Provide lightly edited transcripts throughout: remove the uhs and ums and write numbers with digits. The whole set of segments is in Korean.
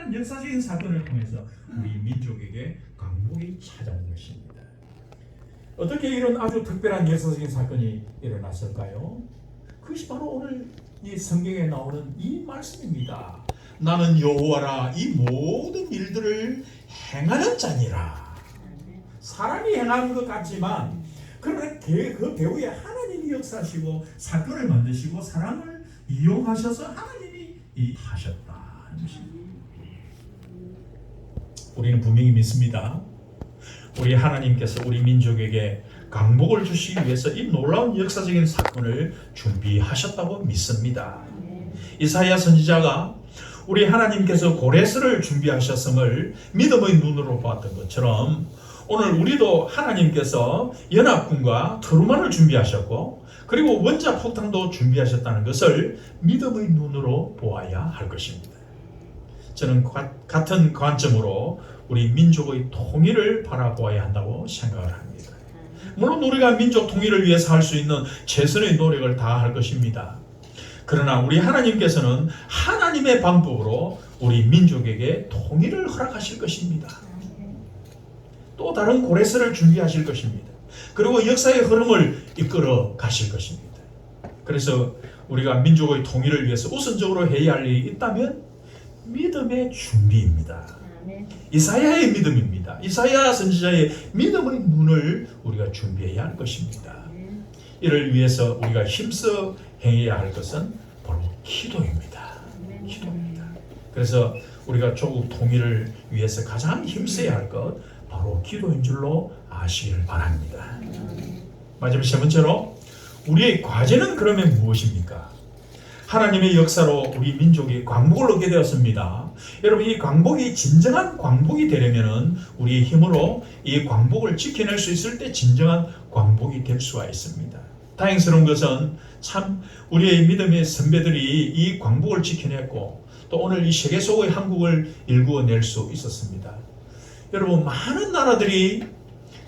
특별한 역사적인 사건을 통해서 우리 민족에게 강복이 찾아온 것입니다. 어떻게 이런 아주 특별한 역사적인 사건이 일어났을까요? 그것이 바로 오늘 이 성경에 나오는 이 말씀입니다. 나는 여호와라 이 모든 일들을 행하는 자니라. 사람이 행하는 것 같지만 그러나 그 배후에 하나님이 역사하시고 사건을 만드시고 사람을 이용하셔서 하나님이 하셨다는 것입니다. 우리는 분명히 믿습니다. 우리 하나님께서 우리 민족에게 강복을 주시기 위해서 이 놀라운 역사적인 사건을 준비하셨다고 믿습니다. 이사야 선지자가 우리 하나님께서 고레스를 준비하셨음을 믿음의 눈으로 봤던 것처럼 오늘 우리도 하나님께서 연합군과 트루만을 준비하셨고 그리고 원자 폭탄도 준비하셨다는 것을 믿음의 눈으로 보아야 할 것입니다. 저는 같은 관점으로 우리 민족의 통일을 바라보아야 한다고 생각을 합니다. 물론 우리가 민족 통일을 위해서 할 수 있는 최선의 노력을 다할 것입니다. 그러나 우리 하나님께서는 하나님의 방법으로 우리 민족에게 통일을 허락하실 것입니다. 또 다른 고레스를 준비하실 것입니다. 그리고 역사의 흐름을 이끌어 가실 것입니다. 그래서 우리가 민족의 통일을 위해서 우선적으로 해야 할 일이 있다면 믿음의 준비입니다. 이사야의 믿음입니다. 이사야 선지자의 믿음의 눈을 우리가 준비해야 할 것입니다. 이를 위해서 우리가 힘써 행해야 할 것은 바로 기도입니다. 기도입니다. 그래서 우리가 조국 통일을 위해서 가장 힘써야 할 것 바로 기도인 줄로 아시기를 바랍니다. 마지막 세 번째로 우리의 과제는 그러면 무엇입니까? 하나님의 역사로 우리 민족이 광복을 얻게 되었습니다. 여러분 이 광복이 진정한 광복이 되려면 우리의 힘으로 이 광복을 지켜낼 수 있을 때 진정한 광복이 될 수가 있습니다. 다행스러운 것은 참 우리의 믿음의 선배들이 이 광복을 지켜냈고 또 오늘 이 세계 속의 한국을 일구어낼 수 있었습니다. 여러분 많은 나라들이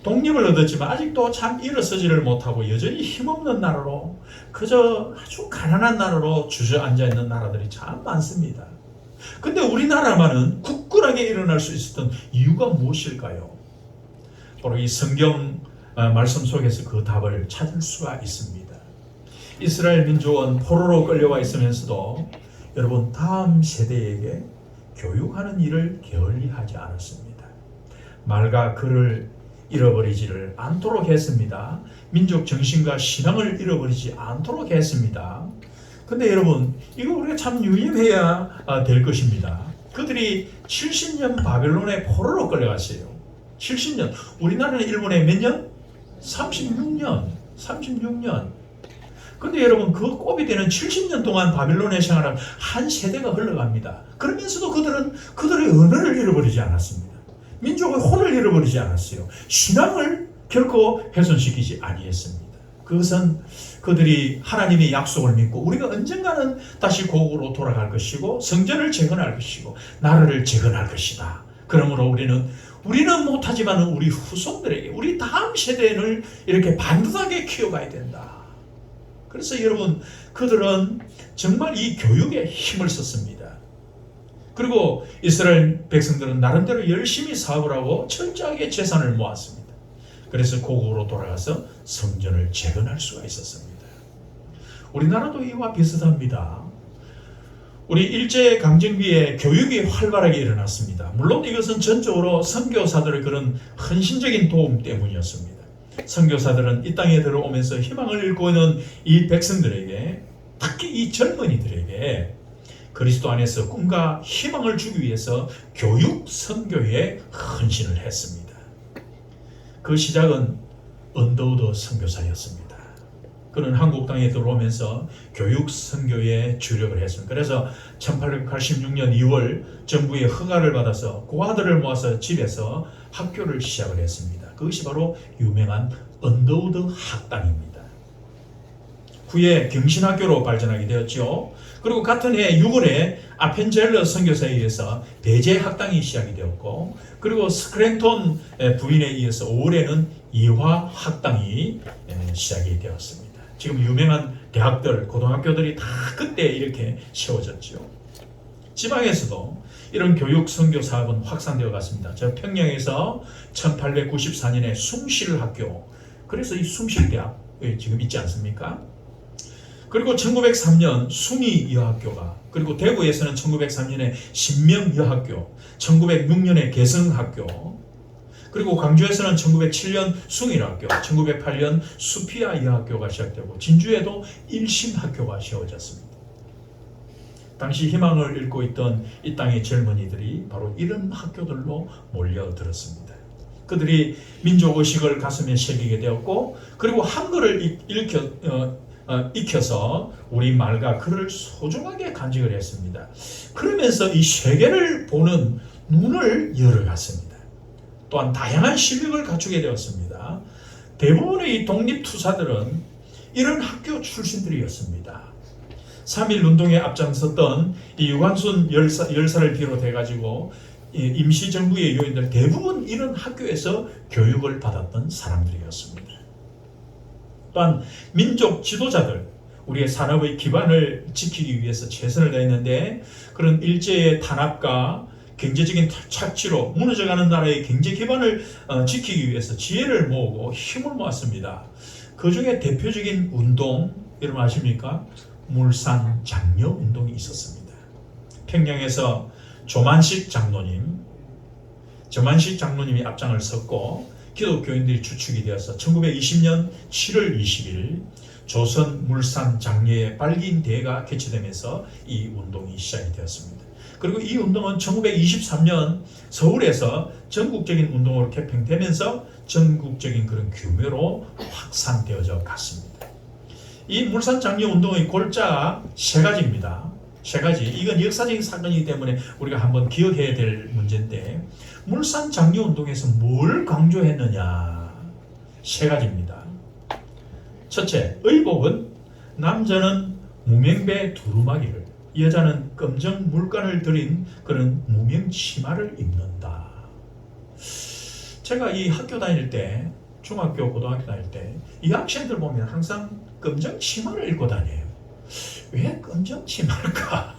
독립을 얻었지만 아직도 참 일어서지를 못하고 여전히 힘없는 나라로 그저 아주 가난한 나라로 주저앉아 있는 나라들이 참 많습니다. 근데 우리나라만은 굳건하게 일어날 수 있었던 이유가 무엇일까요? 바로 이 성경 말씀 속에서 그 답을 찾을 수가 있습니다. 이스라엘 민족은 포로로 끌려와 있으면서도 여러분 다음 세대에게 교육하는 일을 게을리하지 않았습니다. 말과 글을 잃어버리지를 않도록 했습니다. 민족 정신과 신앙을 잃어버리지 않도록 했습니다. 근데 여러분 이거 우리가 참 유념해야 될 것입니다. 그들이 70년 바벨론의 포로로 끌려갔어요. 70년. 우리나라는 일본에 몇 년? 36년. 근데 여러분 그 꼽이 되는 70년 동안 바벨론의 생활을 한 세대가 흘러갑니다. 그러면서도 그들은 그들의 언어를 잃어버리지 않았습니다. 민족의 혼을 잃어버리지 않았어요. 신앙을 결코 훼손시키지 아니했습니다. 그것은 그들이 하나님의 약속을 믿고 우리가 언젠가는 다시 고국으로 돌아갈 것이고 성전을 재건할 것이고 나라를 재건할 것이다. 그러므로 우리는 못하지만 우리 후손들에게 우리 다음 세대를 이렇게 반듯하게 키워가야 된다. 그래서 여러분 그들은 정말 이 교육에 힘을 썼습니다. 그리고 이스라엘 백성들은 나름대로 열심히 사업을 하고 철저하게 재산을 모았습니다. 그래서 고국으로 돌아가서 성전을 재건할 수가 있었습니다. 우리나라도 이와 비슷합니다. 우리 일제강점기에 교육이 활발하게 일어났습니다. 물론 이것은 전적으로 선교사들의 그런 헌신적인 도움 때문이었습니다. 선교사들은 이 땅에 들어오면서 희망을 잃고 있는 이 백성들에게 특히 이 젊은이들에게 그리스도 안에서 꿈과 희망을 주기 위해서 교육 선교에 헌신을 했습니다. 그 시작은 언더우드 선교사였습니다. 그는 한국 땅에 들어오면서 교육 선교에 주력을 했습니다. 그래서 1886년 2월 정부의 허가를 받아서 고아들을 모아서 집에서 학교를 시작을 했습니다. 그것이 바로 유명한 언더우드 학당입니다. 후에 경신학교로 발전하게 되었죠. 그리고 같은 해 6월에 아펜젤러 선교사에 의해서 배제 학당이 시작이 되었고 그리고 스크랜톤 부인에 이어서 5월에는 이화 학당이 시작이 되었습니다. 지금 유명한 대학들, 고등학교들이 다 그때 이렇게 세워졌죠. 지방에서도 이런 교육 선교 사업은 확산되어 갔습니다. 저 평양에서 1894년에 숭실학교, 그래서 이 숭실대학 지금 있지 않습니까? 그리고 1903년 숭의여학교가, 그리고 대구에서는 1903년에 신명여학교, 1906년에 개성학교, 그리고 광주에서는 1907년 숭일학교, 1908년 수피아 여학교가 시작되고 진주에도 일심학교가 세워졌습니다. 당시 희망을 잃고 있던 이 땅의 젊은이들이 바로 이런 학교들로 몰려들었습니다. 그들이 민족의식을 가슴에 새기게 되었고, 그리고 한글을 익혀서 우리말과 글을 소중하게 간직을 했습니다. 그러면서 이 세계를 보는 눈을 열어갔습니다. 또한 다양한 실력을 갖추게 되었습니다. 대부분의 이 독립투사들은 이런 학교 출신들이었습니다. 3.1 운동에 앞장섰던 이 유관순 열사를 비롯해가지고 임시정부의 요인들 대부분 이런 학교에서 교육을 받았던 사람들이었습니다. 또한 민족 지도자들, 우리의 산업의 기반을 지키기 위해서 최선을 다했는데, 그런 일제의 탄압과 경제적인 착취로 무너져가는 나라의 경제 기반을 지키기 위해서 지혜를 모으고 힘을 모았습니다. 그 중에 대표적인 운동, 여러분 아십니까? 물산 장려 운동이 있었습니다. 평양에서 조만식 장로님이 앞장을 섰고 기독교인들이 주축이 되어서 1920년 7월 20일 조선 물산 장려의 빨긴 대회가 개최되면서 이 운동이 시작이 되었습니다. 그리고 이 운동은 1923년 서울에서 전국적인 운동으로 개편되면서 전국적인 그런 규모로 확산되어져 갔습니다. 이 물산 장려 운동의 골자가 세 가지입니다. 세 가지. 이건 역사적인 사건이기 때문에 우리가 한번 기억해야 될 문제인데, 물산 장려 운동에서 뭘 강조했느냐? 세 가지입니다. 첫째, 의복은 남자는 무명배 두루마기를, 여자는 검정 물관을 들인 그런 무명 치마를 입는다. 제가 이 학교 다닐 때, 중학교, 고등학교 다닐 때 이 학생들 보면 항상 검정 치마를 입고 다녀요. 왜 검정 치마일까?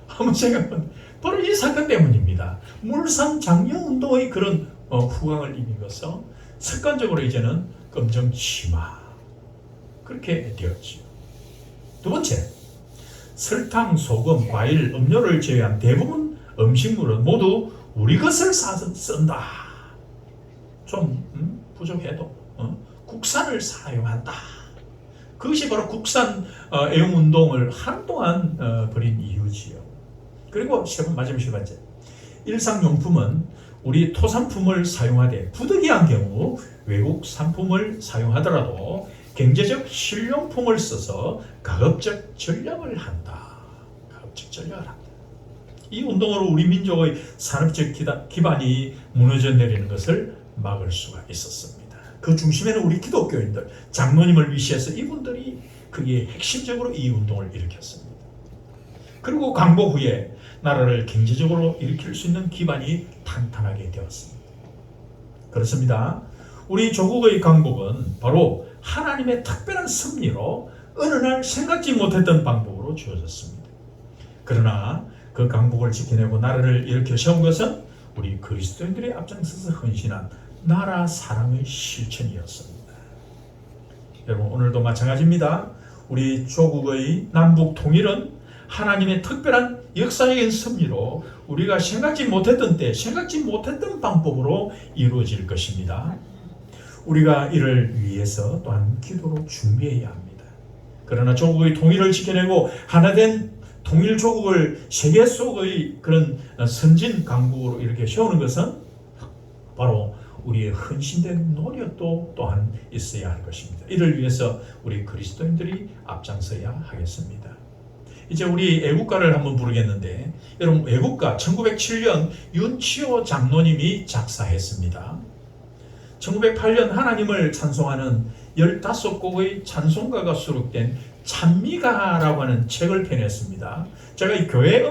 한번 생각해보면 바로 이 사건 때문입니다. 물산 장려 운동의 그런 후광을 입으면서 습관적으로 이제는 검정 치마 그렇게 되었지요. 두 번째, 설탕, 소금, 과일, 음료를 제외한 대부분 음식물은 모두 우리 것을 쓴다. 좀 부족해도 국산을 사용한다. 그것이 바로 국산 애용 운동을 한동안 벌인 이유지요. 그리고 마지막 세 번째, 일상용품은 우리 토산품을 사용하되 부득이한 경우 외국 상품을 사용하더라도 경제적 실용품을 써서 가급적 전략을 한다. 이 운동으로 우리 민족의 산업적 기반이 무너져 내리는 것을 막을 수가 있었습니다. 그 중심에는 우리 기독교인들, 장로님을 위시해서 이분들이 그게 핵심적으로 이 운동을 일으켰습니다. 그리고 강복 후에 나라를 경제적으로 일으킬 수 있는 기반이 탄탄하게 되었습니다. 그렇습니다. 우리 조국의 강복은 바로 하나님의 특별한 섭리로 어느 날 생각지 못했던 방법으로 주어졌습니다. 그러나 그 강복을 지켜내고 나라를 일으켜 세운 것은 우리 그리스도인들이 앞장서서 헌신한 나라 사랑의 실천이었습니다. 여러분, 오늘도 마찬가지입니다. 우리 조국의 남북 통일은 하나님의 특별한 역사적인 섭리로 우리가 생각지 못했던 때, 생각지 못했던 방법으로 이루어질 것입니다. 우리가 이를 위해서 또한 기도로 준비해야 합니다. 그러나 조국의 통일을 지켜내고 하나된 통일 조국을 세계 속의 그런 선진 강국으로 이렇게 세우는 것은 바로 우리의 헌신된 노력도 또한 있어야 할 것입니다. 이를 위해서 우리 그리스도인들이 앞장서야 하겠습니다. 이제 우리 애국가를 한번 부르겠는데, 여러분, 애국가 1907년 윤치호 장로님이 작사했습니다. 1908년 하나님을 찬송하는 15곡의 찬송가가 수록된 찬미가라고 하는 책을 펴냈습니다. 제가 이 교회